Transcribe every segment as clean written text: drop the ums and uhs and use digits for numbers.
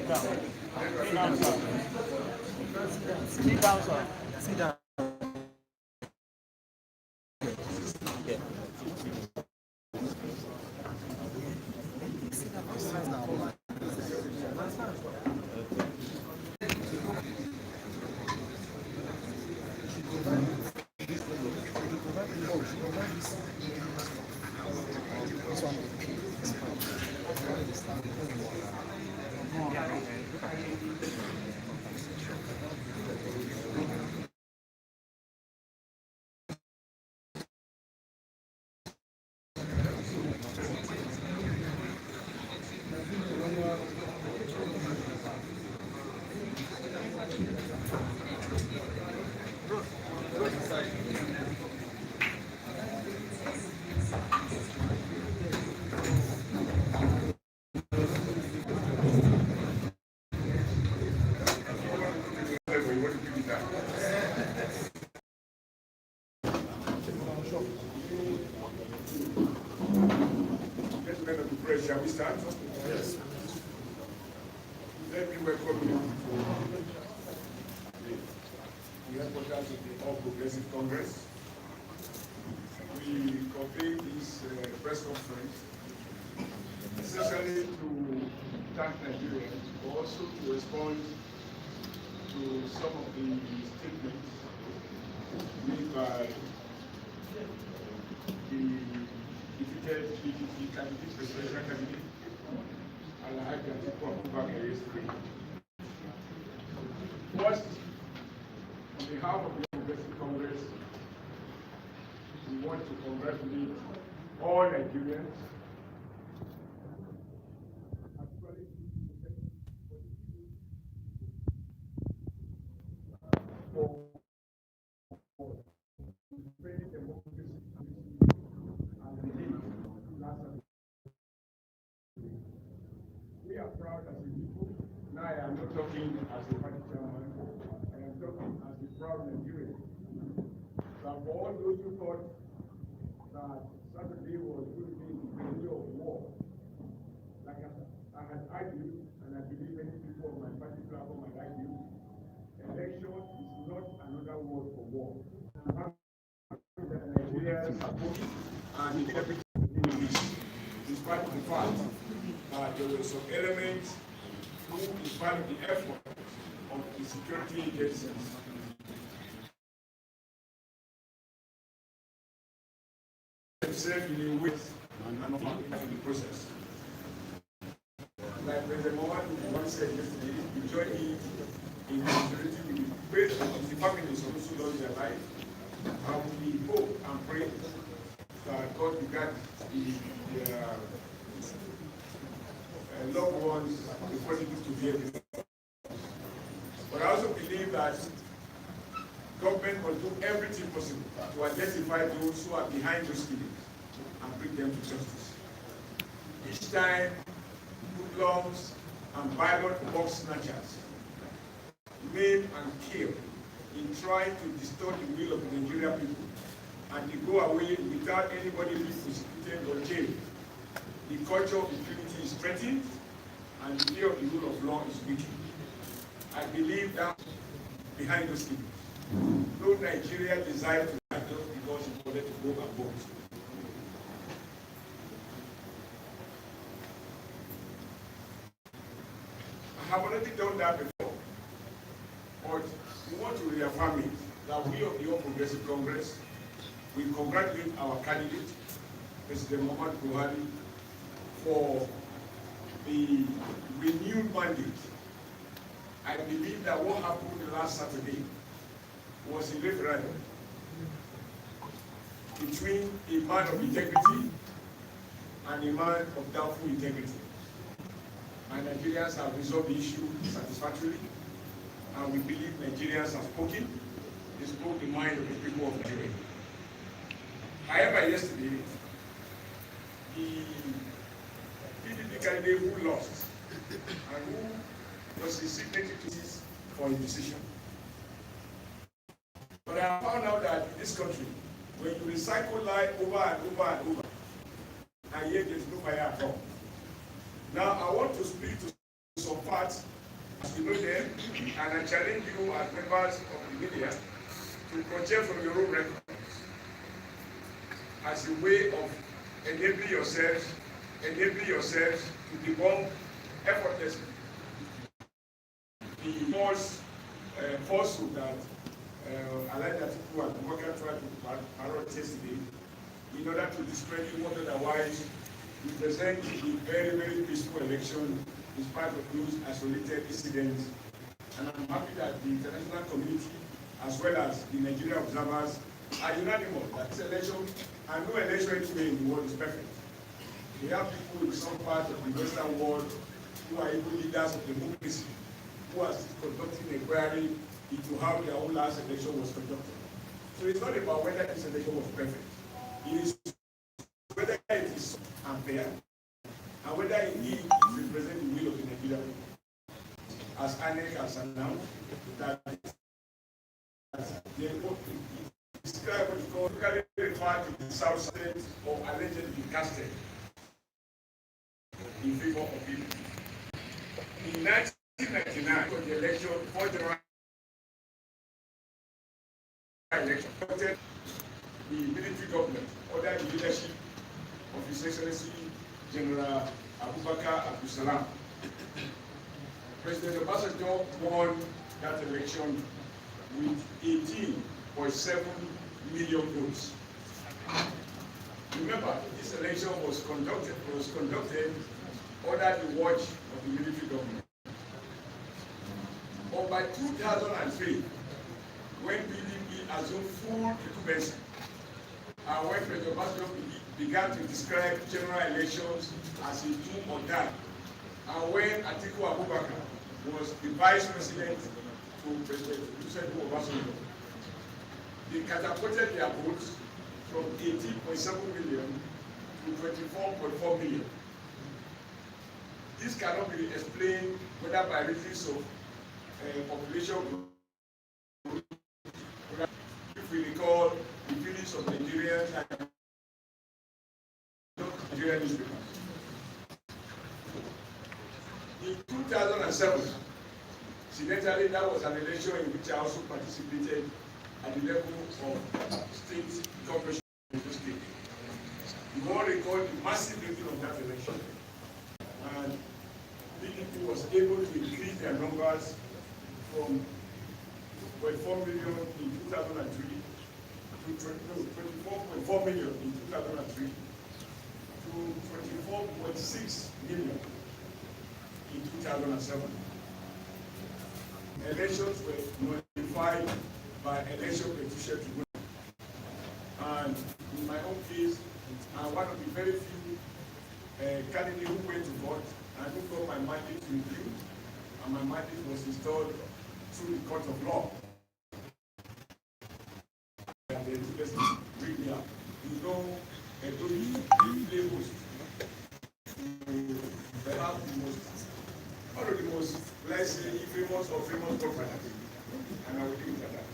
down. Sit down, sir. Sit down, sir. Sit down. Okay. Shall we start? Yes. Let me welcome you to the headquarters of the All Progressive Congress. We convene this press conference essentially to thank Nigerians, but also to respond to some of the statements made by the defeated PDP candidate, presidential candidate, Atiku yesterday. First, on behalf of the Progressive Congress, we want to congratulate all Nigerians for defending democracy and belief last Saturday. We are proud as a people. Now I am not talking as a party chairman, I am talking as a proud Nigerian. That for all those who thought that Saturday was going to be the beginning of war, like I had argued, and I believe many people on my party platform had argued, election is not another word for war. Nigerians are voting and everything in despite the fact that there were some elements who is part of the effort of the security agencies themselves in a way and in the process. Like President Mohammed once said yesterday, we join in security with faith of the families of those who lost their life, and we hope and pray that God regard their loved ones before they get to be everything. But I also believe that government must do everything possible to identify those who are behind those killings and bring them to justice. Each time, hoodlums and violent box snatchers maim and kill in trying to distort the will of the Nigerian people, and they go away without anybody being prosecuted or jailed. The culture of impunity is threatened, and the fear of the rule of law is weakened. I believe that behind those killings, no Nigeria desires to die just because he wanted to go and vote. I have already done that before, but we want to reaffirm it that we of the All Progressive Congress will congratulate our candidate, President Muhammadu Buhari, for the renewed mandate. I believe that what happened last Saturday was a referendum between a man of integrity and a man of doubtful integrity. And Nigerians have resolved the issue satisfactorily, and we believe Nigerians have spoken. They spoke the mind of the people of Nigeria. However, yesterday, the PDP candidate who lost and who was a signatory to this for a decision. But I found out that in this country, when you recycle lie over and over and over, and yet there's no fire at all. Now I want to speak to some facts you know them, and I challenge you as members of the media to project from your own records as a way of enabling yourselves to debunk effortlessly the falsehood that Atiku and Abubakar tried to parrot yesterday in order to discredit what otherwise represent the very, very peaceful election in spite of those isolated incidents. And I'm happy that the international community, as well as the Nigerian observers, are unanimous that this election, and no election anywhere in the world is perfect. We have people in some parts of the Western world who are even leaders of democracy, who are conducting inquiry into how their own last election was conducted. So it's not about whether this election was perfect. It is whether it is unfair, and whether indeed it represents the will of the Nigerian people. As INEC has announced, that they describe what is called locally referred to the South State or allegedly casted in favor of people. In 1999, for the election, for general election, the military government ordered the leadership of His Excellency General Abubakar Abdulsalam. President Obasanjo won that election with 18.7 million votes. Remember, this election was conducted under the watch of the military government. But by 2003, when PDP assumed full incumbency, and when President Obasanjo began to describe general elections as a do or die, and when Atiku Abubakar was the vice president to President Obasanjo, they catapulted their votes from 18.7 million to 24.4 million. This cannot be explained whether by reasons of population growth. If we recall the feelings of Nigerians and Nigerian newspapers. In 2007, incidentally, that was an election in which I also participated at the level of state corporation in the state. You all recall the massive victory of that election. And PDP was able to increase their numbers from 4 million in 2003 to 24.4 million in 2003 to 24.6 million in 2007. Elections were notified by election petition tribunal. And in my own case, I'm one of the very few candidates who went to vote and who got my mandate reviewed, and my mandate was installed through the court of law. And they just bring me up. You know, a play host. Perhaps the most, one of the most, let's say, famous or famous government. And I will leave it at that.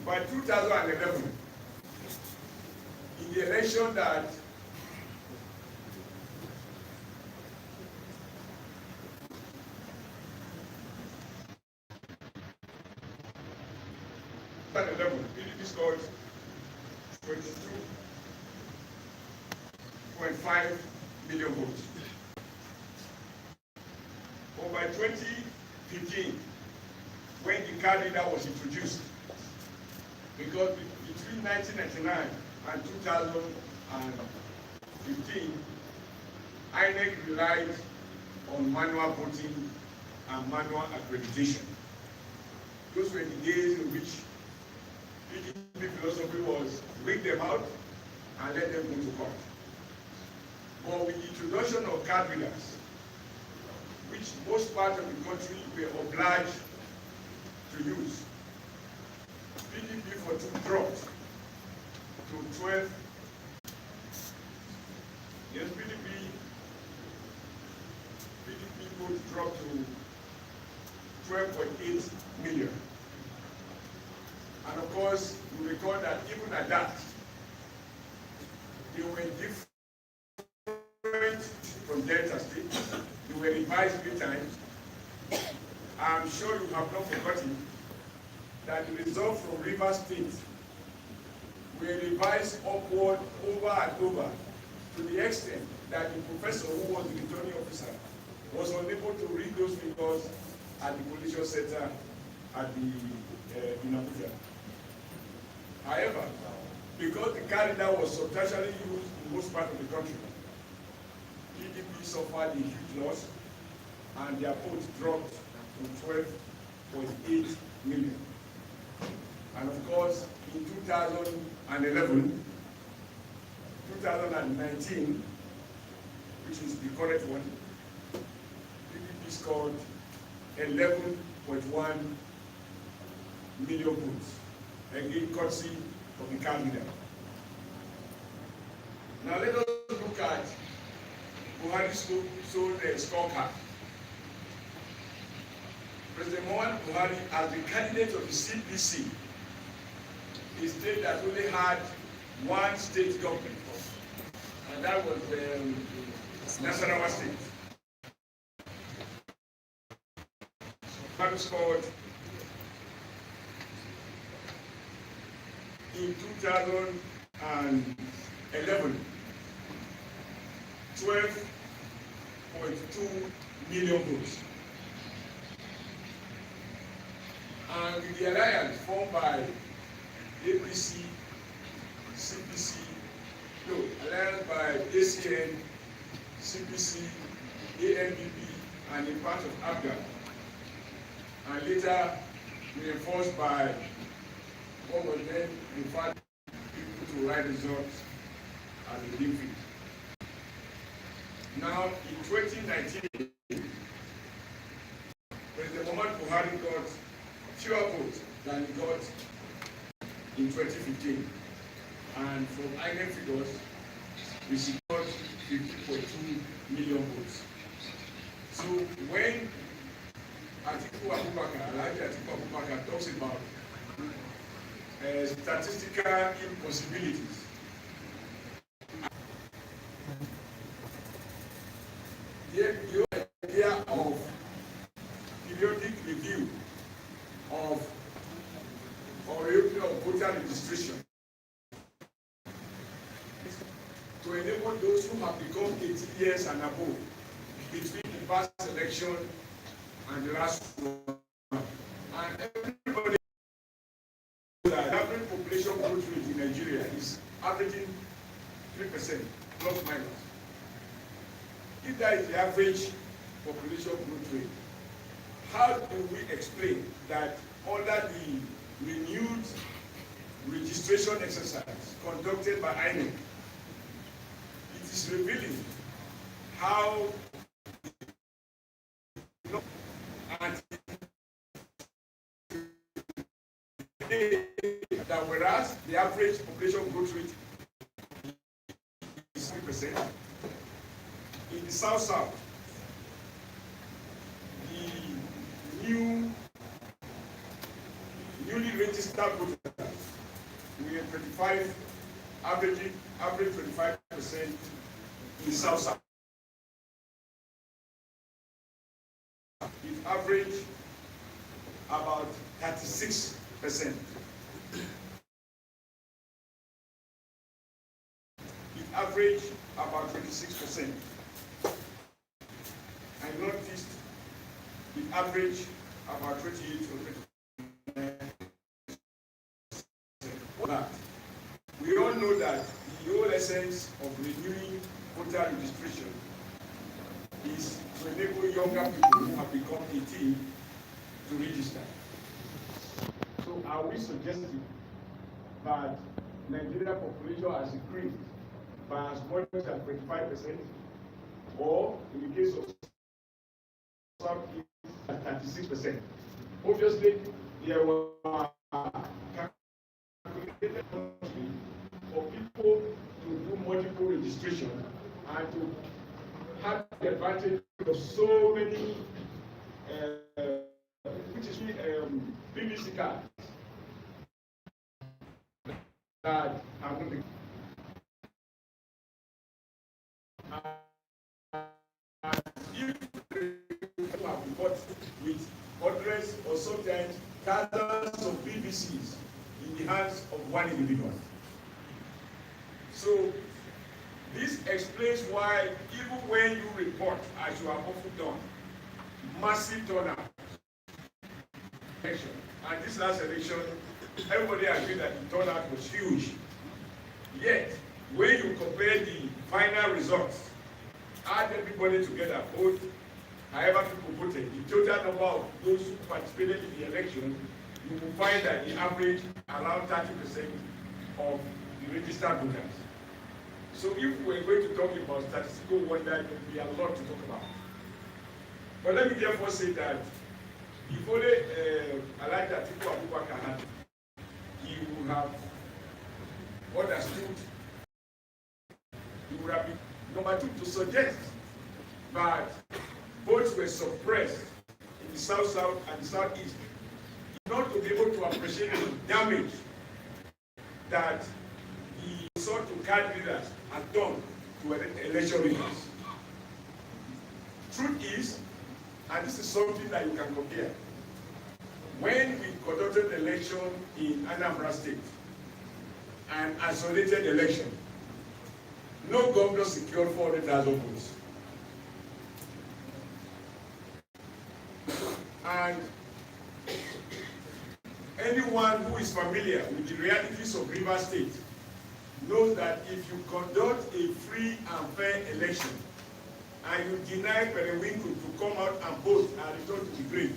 By 2011, in the election that PDP scored 22.5 million votes. But by 2015, when the candidate was introduced, because between 1999 and 2015, INEC relied on manual voting and manual accreditation. Those were the days in which PDP philosophy was bring them out and let them go to court. But with the introduction of card readers, which most parts of the country were obliged to use, PDP for two dropped to 12. Yes, PDP votes dropped to 12.8 million. And of course, we record that even at that, they were different from Delta State. They were that the results from Rivers State were revised upward over and over to the extent that the professor who was the returning officer was unable to read those figures at the collision center at the in Abuja. However, because the calendar was substantially used in most parts of the country, PDP suffered a huge loss and their vote dropped to 12.8 million. And of course, in 2011, 2019, which is the correct one, PDP scored 11.1 million votes, again courtesy of the candidate. Now let us look at Buhari's scorecard. President Muhammadu Buhari, as the candidate of the CPC, a state that only had one state government, and that was Nasarawa State. Buhari scored in 2011 12.2 million votes. And with the alliance formed by APC, CPC, alliance by ACN, CPC, ANPP, and a part of ABGA, and later reinforced by what was then referred people to write results as a deep fit. Now, in 2019, President Muhammadu Buhari got fewer votes than he got in 2015. And from INEC figures, we secured 50.2 million votes. So when Atiku talks about statistical impossibilities, the idea of periodic review of voter registration to enable those who have become 18 years and above between the past election and the last one. And everybody knows that the average population growth rate in Nigeria is averaging 3% plus minus. If that is the average population growth rate, how do we explain that under the renewed registration exercise conducted by INEC, it is revealing how and that whereas the average population growth rate is 3%, in the South, the newly registered voters, we are 25, average 25% in the South. It averaged about 36%. It averaged about 26%. I noticed it averaged about 28 or 29%. We all know that the whole essence of renewing voter registration is to enable younger people who have become 18 to register. So are we suggesting that Nigerian population has increased by as much as 25%, or in the case of some at 36%? Obviously, there were calculated for people to do multiple registration and to have the advantage of so many, which is BBC cards that are not the if you have bought with hundreds or sometimes thousands of BVS hands of one individual. So this explains why even when you report, as you have often done, massive turnout election, and this last election, everybody agreed that the turnout was huge. Yet, when you compare the final results, add everybody together, vote, however people voted, the total number of those who participated in the election, you will find that the average around 30% of the registered voters. So if we're going to talk about statistical wonder, there will be a lot to talk about. But let me therefore say that if only Atiku had, he would have understood, he would have been number two to suggest that votes were suppressed in the South and the Southeast, not to be able to appreciate the damage that the sought to card leaders had done to election results. Truth is, and this is something that you can compare, when we conducted the election in Anambra State, an isolated election, no governor secured 400,000 votes. And anyone who is familiar with the realities of Rivers State knows that if you conduct a free and fair election and you deny Periwinkle to come out and vote and return to the grave,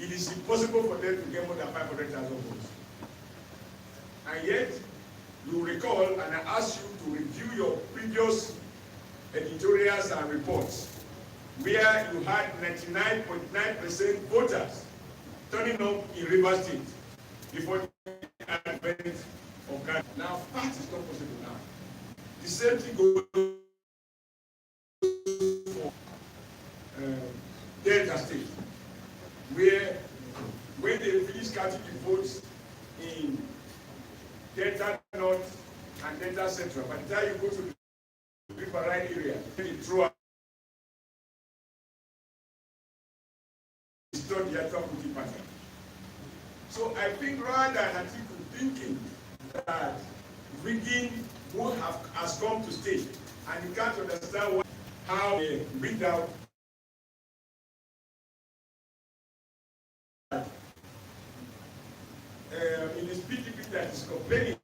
it is impossible for them to get more than 500,000 votes. And yet, you recall, and I asked you to review your previous editorials and reports, where you had 99.9% voters turning up in Rivers State before the advent of Ghana. Now, that is not possible now. The same thing goes for Delta State, where when they finish counting the votes in Delta North and Delta Central, by the time you go to the Riverine area, they throw out the actual voting pattern. So I think rather than Atiku thinking that rigging has come to stay, and you can't understand how they rigged out in this PDP that is complaining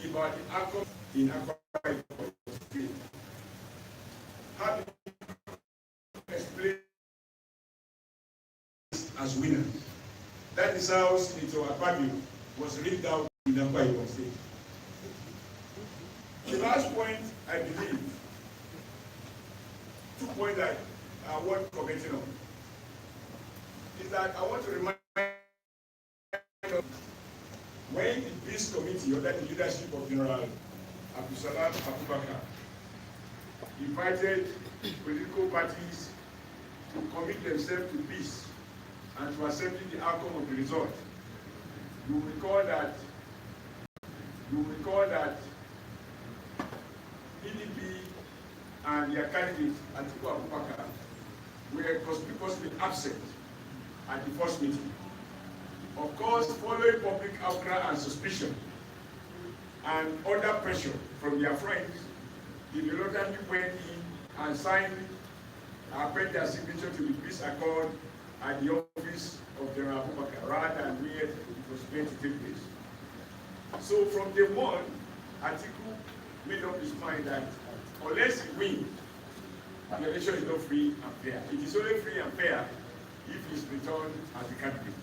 about the outcome in Akwa Ibom. How do you explain as winners? That is how Senator Akpabio was rigged out in Akwa Ibom State. The last point, I believe, 2 points that I want commenting on, is that I want to remind you when the Peace Committee, under the leadership of General Abdulsalam Abubakar, invited political parties to commit themselves to peace and to accepting the outcome of the result, you will recall that PDP and their candidate Atiku Abubakar were conspicuously absent at the first meeting. Of course, following public outcry and suspicion and under pressure from their friends, they reluctantly went in and signed append their signature to the peace accord at the office of General Abubakar, rather than where it was meant to take place. So from day one, Atiku made up his mind that unless he wins, the election is not free and fair. It is only free and fair if he is returned as a candidate.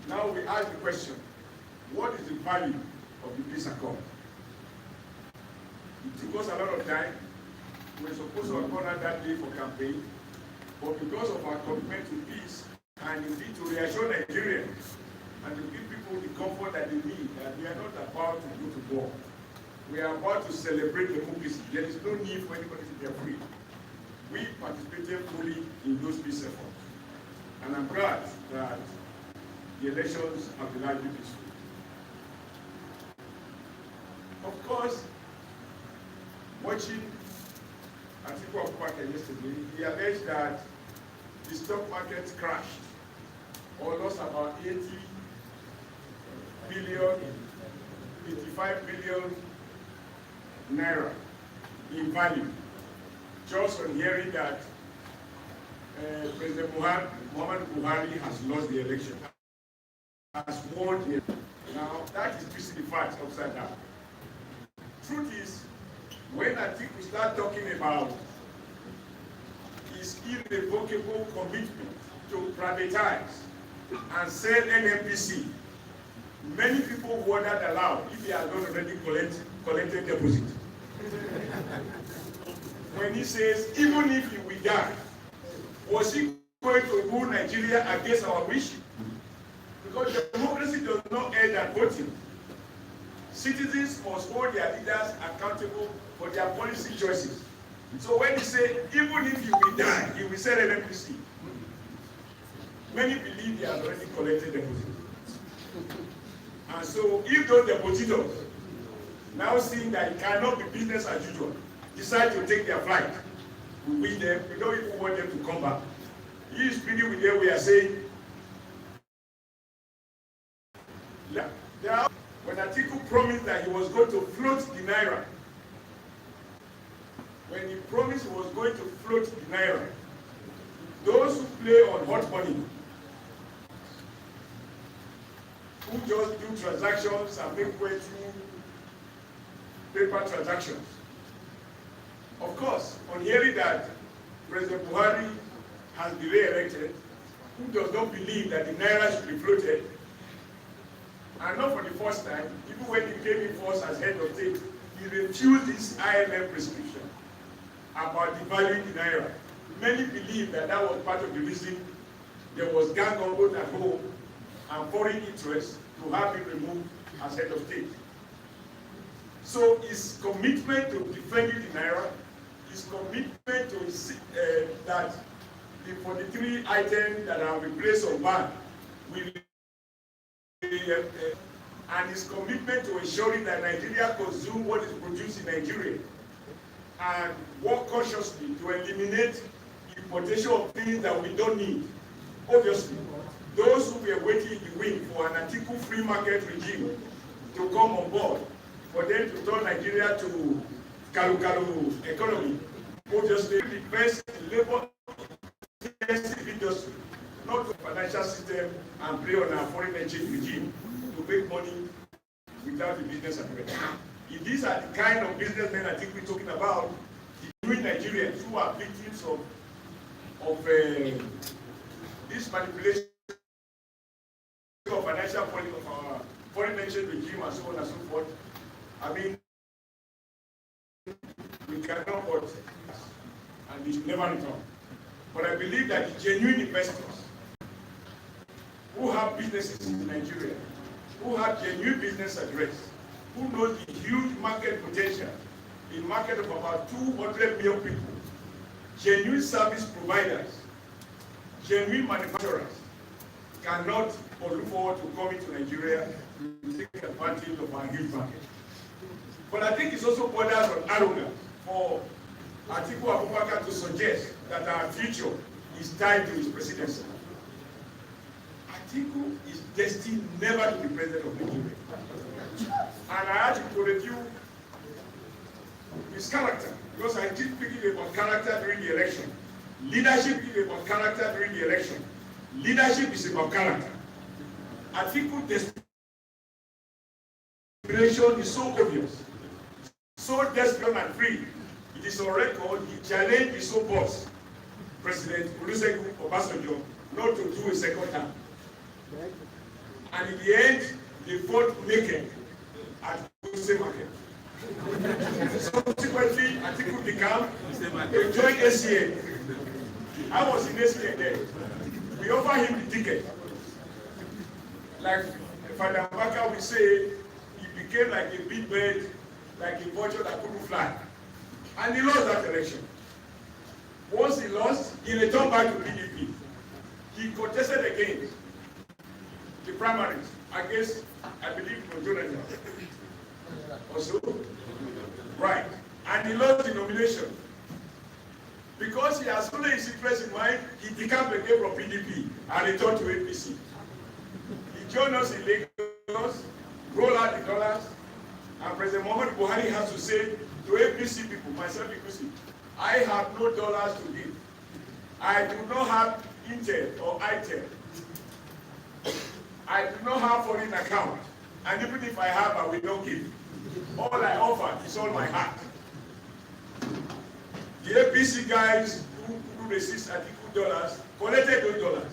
Now we ask the question, what is the value of the peace accord? It took us a lot of time. We were supposed to have gone out that day for campaign, but because of our commitment to peace and indeed to reassure Nigerians and to give people the comfort that they need, that we are not about to go to war. We are about to celebrate democracy. There is no need for anybody to be afraid. We participated fully in those peace efforts. And I'm glad that the elections have been largely peaceful. Of course, watching Atiku Abubakar yesterday, he alleged that the stock market crashed or lost about 80 billion, 85 billion naira in value, just on hearing that President Muhammad Buhari has lost the election, has won the election. Now, that is twisting the facts upside down. Truth is, when Atiku start talking about his irrevocable commitment to privatize and sell NNPC, many people wondered aloud if he had not already collected deposit. When he says, even if he will die, was he going to rule Nigeria against our wish? Because democracy does not end at voting. Citizens must hold their leaders accountable for their policy choices. So when he says, even if he will die, he will sell NNPC, many believe he has already collected deposit. And so if those depositors, now seeing that it cannot be business as usual, decide to take their flight, we wish them, we don't even want them to come back. He is pleading with them, we are saying, when Atiku promised that he was going to float the naira, when he promised he was going to float the naira, those who play on hot money, who just do transactions and make way through paper transactions. Of course, on hearing that President Buhari has been re-elected, who does not believe that the naira should be floated, and not for the first time, even when he came in first as head of state, he refused this IMF prescription about devaluing the naira. Many believe that that was part of the reason there was gang up both at home and foreign interests to have him removed as head of state. So his commitment to defending the naira, his commitment to that the 43 items that have been placed on ban will and his commitment to ensuring that Nigeria consume what is produced in Nigeria and work cautiously to eliminate importation of things that we don't need. Obviously, those who were waiting in the wing for an Atiku free market regime to come on board, for them to turn Nigeria to Kalu economy, obviously the best labor intensive industry, not the financial system and play on our foreign exchange regime to make money without the business apparatus. If these are the kind of businessmen I think we're talking about, the new Nigerians who are victims of this manipulation of financial policy of our foreign exchange regime and so on and so forth, I mean, we cannot vote and we should never return. But I believe that the genuine investors who have businesses in Nigeria, who have genuine business address, who know the huge market potential, a market of about 200 million people, genuine service providers, genuine manufacturers, cannot look forward to coming to Nigeria to take advantage of our huge market. But I think it's also borders on arrogance for Atiku Abubakar to suggest that our future is tied to his presidency. Atiku is destined never to be president of Nigeria. And I had to review his character, because I keep speaking about character during the election. Leadership is about character during the election. Leadership is about character. Atiku desperation is so obvious, so desperate and free. It is on record, he challenged his own boss, President Olusegun Obasanjo, not to do a second term. And in the end, they fought naked at the market. Subsequently, Atiku became a joint SCA. I was in SCA then. We offered him the ticket. Like Father Mbaka would say, he became like a big bird, like a vulture that couldn't fly. And he lost that election. Once he lost, he returned back to PDP. He contested again the primaries against, I believe, Jonathan. Also, right. And he lost the nomination. Because he has only his interest in mind, he decamped again from PDP and returned to APC. He joined us in Lagos, roll out the dollars, and President Muhammad Buhari has to say to APC people, myself inclusive, I have no dollars to give. I do not have Intel or ITEL. I do not have foreign account. And even if I have, I will not give. All I offer is all my heart. The APC guys who resist Atiku dollars collected those dollars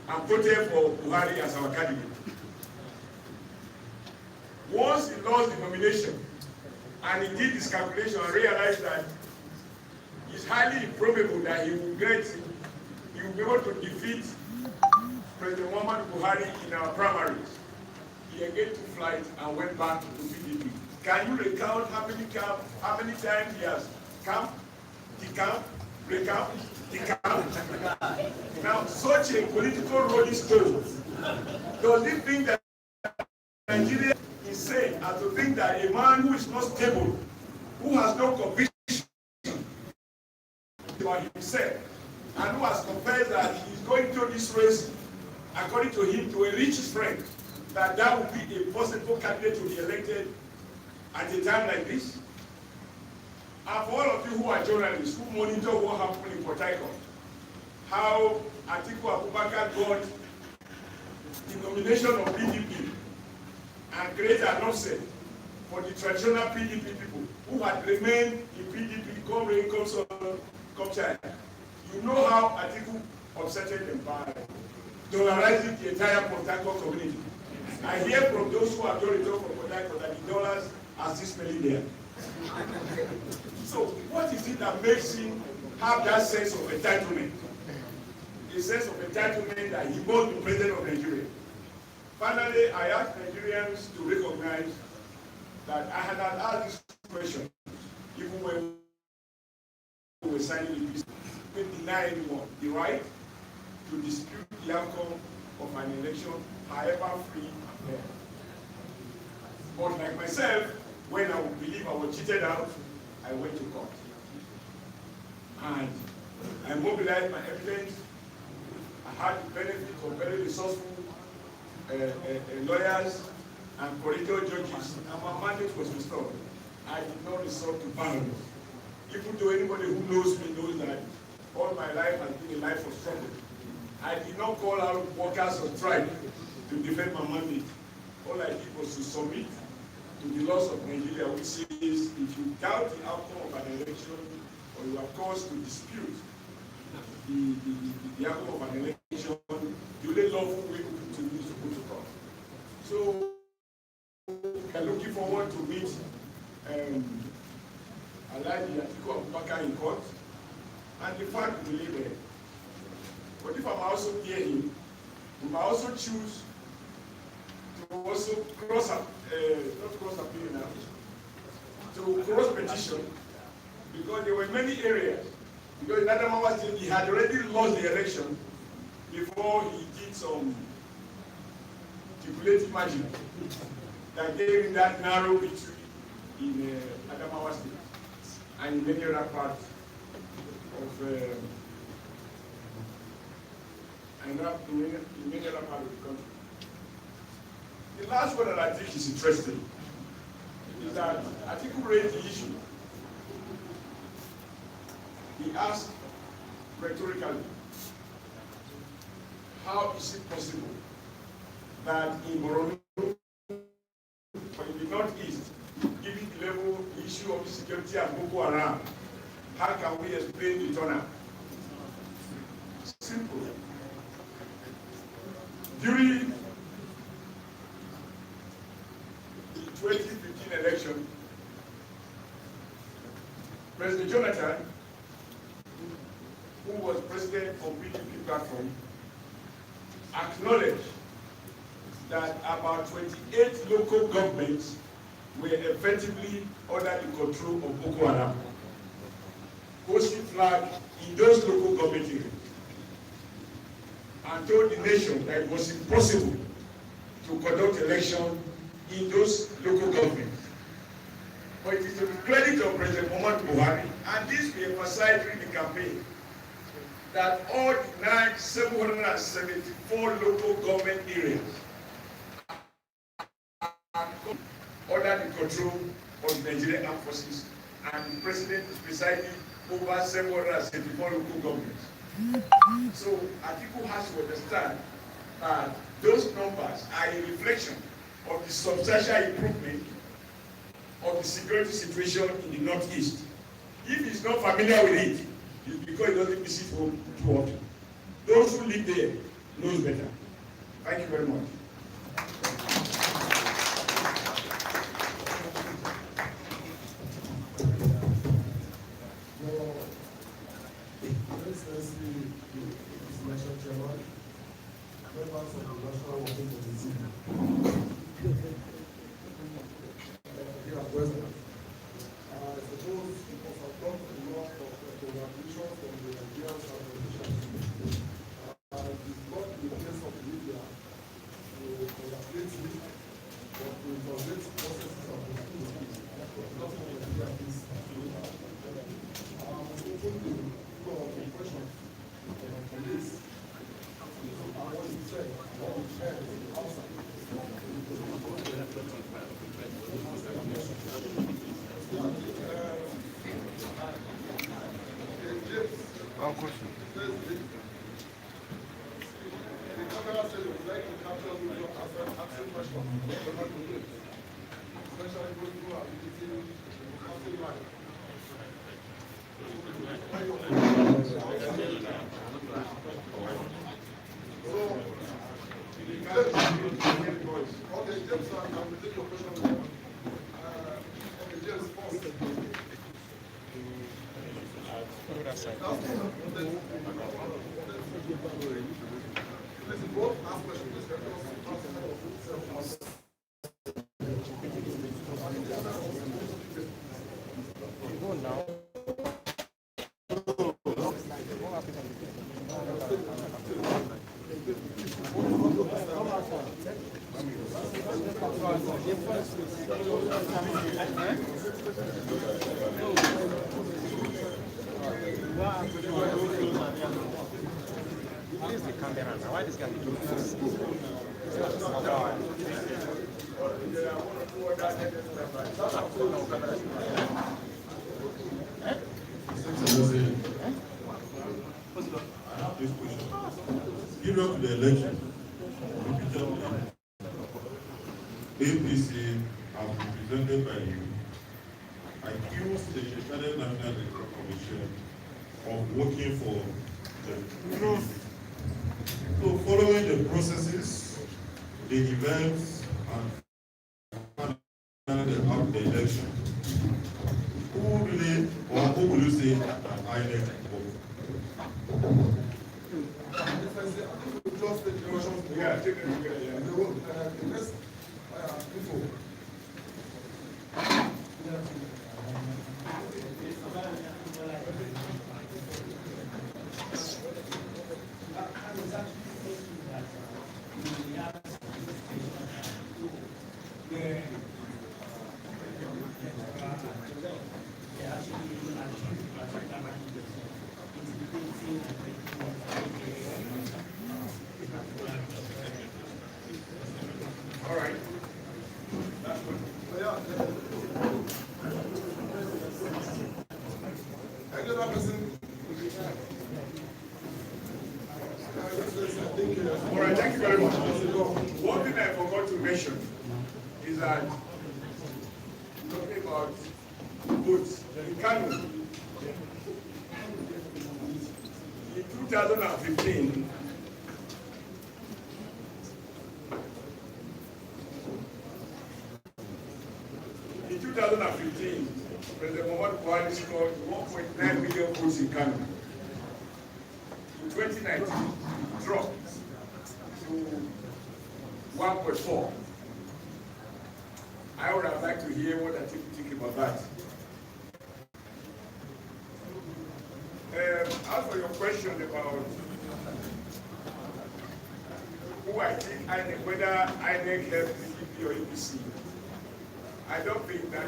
and voted for Buhari as our candidate. Once he lost the nomination and he did his calculation and realized that it's highly improbable that he will be able to defeat President Muhammad Buhari in our primaries, he engaged two flights and went back to PDP. Can you recount how many times he has come, decamp, recount, decamp? Now, such a political rolling stone, does he think that Nigeria is insane as to think that a man who is not stable, who has no conviction about himself, and who has confessed that he is going through this race, according to him, to enrich his friend, that would be a possible candidate to be elected at a time like this? And for all of you who are journalists, who monitor what happened in Port Harcourt, how Atiku Abubakar got the nomination of PDP and created an offset for the traditional PDP people who had remained in PDP, come rain, come sun, come shine. You know how Atiku upsetted them by dollarizing the entire Port Harcourt community. I hear from those who have just returned from Port Harcourt that the dollars are still smelling there. So what is it that makes him have that sense of entitlement? A sense of entitlement that he must be president of Nigeria. Finally, I ask Nigerians to recognize that I had asked this question even when we were signing the peace. We deny anyone the right to dispute the outcome of an election, however free and fair. But like myself, when I would believe I was cheated out, I went to court. And I mobilized my evidence. I had the benefit of very resourceful lawyers and political judges, and my mandate was restored. I did not resort to violence. Even though anybody who knows me knows that all my life has been a life of struggle. I did not call out workers of strike to defend my mandate. All I did was to submit to the laws of Nigeria, which says if you doubt the outcome of an election or you are caused to dispute the outcome of an election, the only lawful way to do is to go to court. So we are looking forward to meet Alhaji Atiku Abubakar in court, and the fact will be there. But if I'm also near him, we might also choose to also cross up, not cross appeal now, to cross petition, because there were many areas. Because in Adamawa State, he had already lost the election before he did some stipulated margin that gave him that narrow victory in Adamawa State and in many other parts of in many other parts of the country. The last one that I think is interesting is that Atiku raised the issue. He asked rhetorically, how is it possible that in Borno, or in the Northeast, given the level, the issue of insecurity and Boko Haram, how can we explain the turnout? Simple. During the 2015 election, President Jonathan, who was president of PDP platform, acknowledged that about 28 local governments were effectively under the control of Boko Haram, posting flag in those local government areas, and told the nation that it was impossible to conduct election in those local governments. But it is to the credit of President Muhammad Buhari And this we emphasized during the campaign, that all 774 local government areas are under the control of the Nigerian Armed Forces, and the president is presiding over 774 local governments. So Atiku has to understand that those numbers are a reflection of the substantial improvement of the security situation in the Northeast. If he's not familiar with it, it's because he doesn't visit home too often. Those who live there knows better. Thank you very much. Members of the National Working Committee. President. I suppose because I've done a lot of congratulations from the Nigerian politicians. It's not the case of the media to congratulate me, but to congratulate processes of the school. Not from the media, please. I'm open to the questions from this. What you said, what you shared outside. One question. The camera said would like to capture video asking questions. Especially those who are visiting the live. Okay, James, I will take your question. Okay, James, first. Listen, both ask questions. Go now. Where's the camera now? Why this guy doing this? I have this question. Period to the election, APC has been presented by you, accused the Nigerian National Commission of working for the So following the processes, the events, and the election, who really, or who will you say an INEC vote? Just take the questions. Yeah, take them together. Yeah. The next info. All right. That's good. Any other person? All right, thank you very much. One thing I forgot to mention is that talking about votes in Kano in 2015. In 2015, President Muhammadu Buhari scored 1.9 million votes in Kano. In 2019, it dropped to 1.4. I would have liked to hear what I think about that. As for your question about who I think INEC, whether INEC helped PDP or APC, I don't think that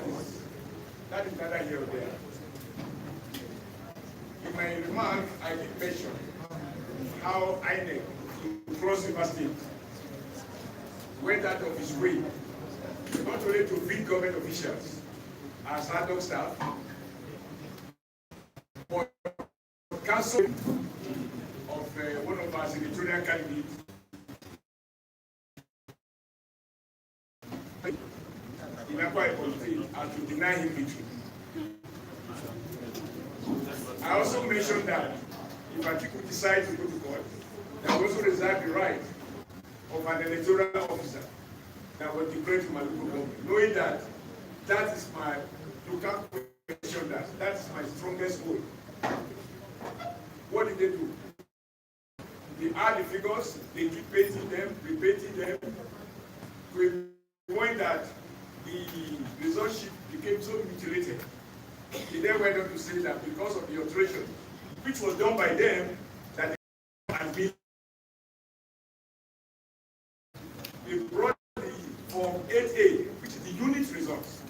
is neither here or there. my remark, I did mention how INEC in Cross River State went out of his way not only to feed government officials as ad hoc staff, but council of one of our senatorial candidates in Akwa Ibom State and to deny him victory. I also mentioned that if Atiku decides to go to court, they will also reserve the right of an electoral officer that was declared to my local government, knowing that that is my local question, that is my strongest goal. What did they do? They add the figures, they keep painting them, repeating them, to a point that the result sheet became so mutilated. He then went on to say that because of the alteration, which was done by them, that they brought the Form 8A, which is the unit results,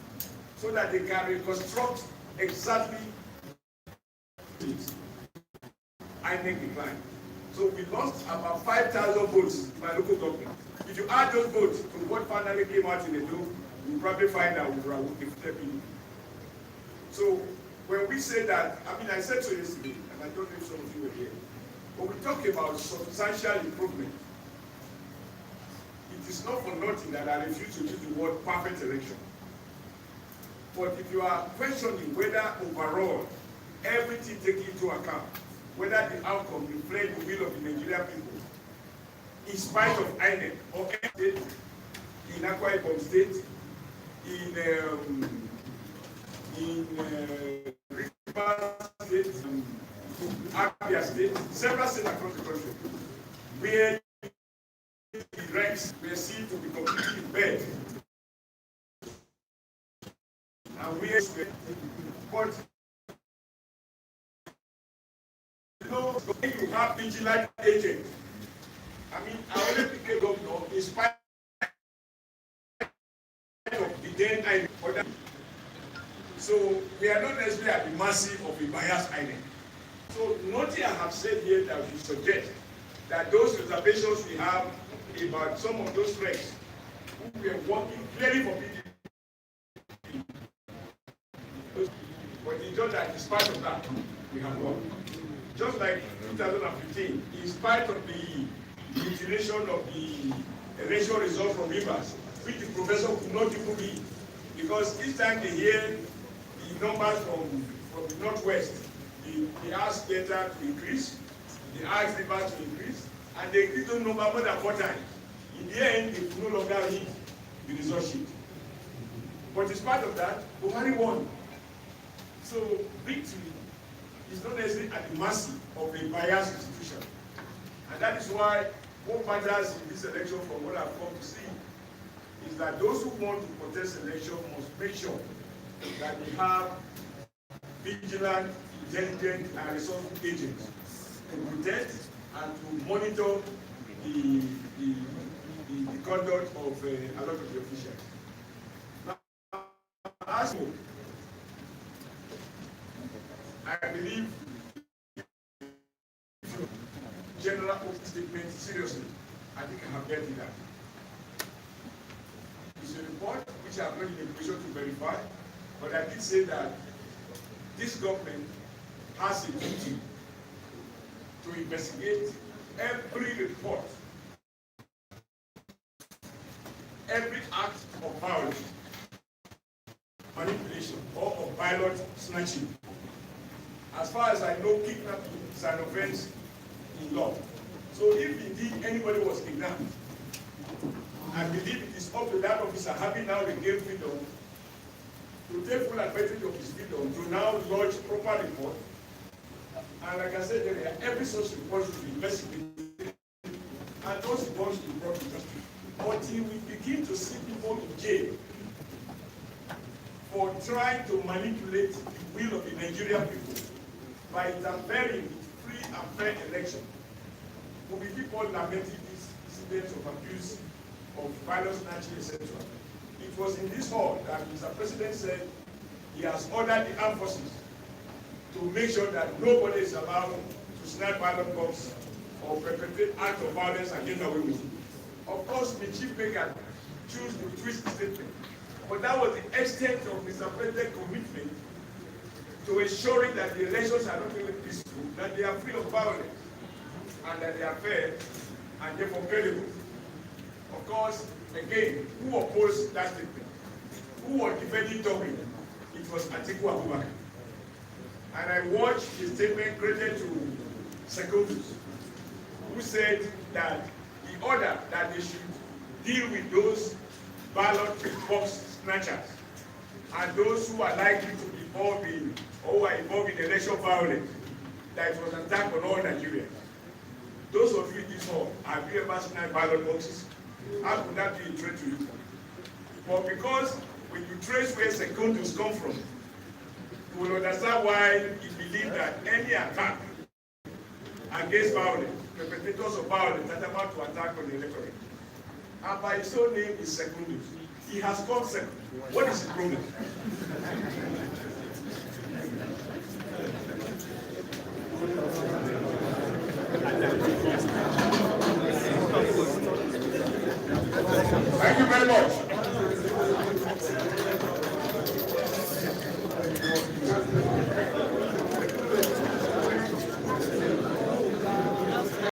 so that they can reconstruct exactly INEC decline. So we lost about 5,000 votes in my local government. If you add those votes to what finally came out in the do, you'll probably find out we would defeated people. So when we say that, I mean, I said so yesterday, and I don't know if some of you were here, when we talk about substantial improvement, it is not for nothing that I refuse to use the word perfect election. But if you are questioning whether overall everything taken into account, whether the outcome reflects the will of the Nigerian people, in spite of INEC or any state, in Akwa Ibom State, in River State, Abia State, several states across the country, where the ranks were seen to be completely bad. And we but you know, when you have vigilant agents, I mean, I only became governor in spite of the then INEC. So we are not necessarily at the mercy of a biased INEC. So nothing I have said here that we suggest that those reservations we have about some of those friends who were working clearly for PDP. But it's just that in spite of that, we have won. Just like 2015, in spite of the mutilation of the election result from Rivers, which the professor could not even read, because each time they hear the numbers from the northwest, they ask data to increase, they ask Rivers to increase, and they increase the number more than 4 times. In the end, they could no longer read the result sheet. But in spite of that, Buhari won. So victory is not necessarily at the mercy of a biased institution. And that is why what matters in this election, from what I've come to see, is that those who want to contest election must make sure that they have vigilant, intelligent, and resourceful agents to protect and to monitor the conduct of a lot of the officials. Now, as for, I believe general open statement seriously, I think I have getting that. It's a report which I have not in a position to verify, but I did say that this government has a duty to investigate every report, every act of violence, manipulation, or of ballot snatching. As far as I know, kidnapping is an offense in law. So if indeed anybody was kidnapped, I believe it is up to that officer having now regained freedom to take full advantage of his freedom to now lodge proper report. And like I said earlier, every such report should be investigated, and those reports should be brought to justice. Until we begin to see people in jail for trying to manipulate the will of the Nigerian people by interfering with free and fair election, we will keep on lamenting these incidents of abuse, of violence, snatching, etc. It was in this hall that Mr. President said he has ordered the armed forces to make sure that nobody is allowed to snatch ballot box or perpetrate acts of violence and get away with it. Of course, the chief maker choose to twist the statement, but that was the extent of Mr. President's commitment to ensuring that the elections are not only peaceful, that they are free of violence, and that they are fair and therefore credible. Of course, again, who opposed that statement? Who was defending Toby? It was Atiku. And I watched his statement credited to Secondus, who said that the order that they should deal with those ballot box snatchers and those who are likely to be involved in or who are involved in election violence, that it was an attack on all Nigerians. Those of you in this hall, have you ever snatched ballot boxes? How could that be a threat to you? But because when you trace where Secondus come from, you will understand why he believed that any attack against violence, perpetrators of violence that are about to attack on the electorate, and by his own name is Secondus. He has come second. What is his problem? Thank you very much.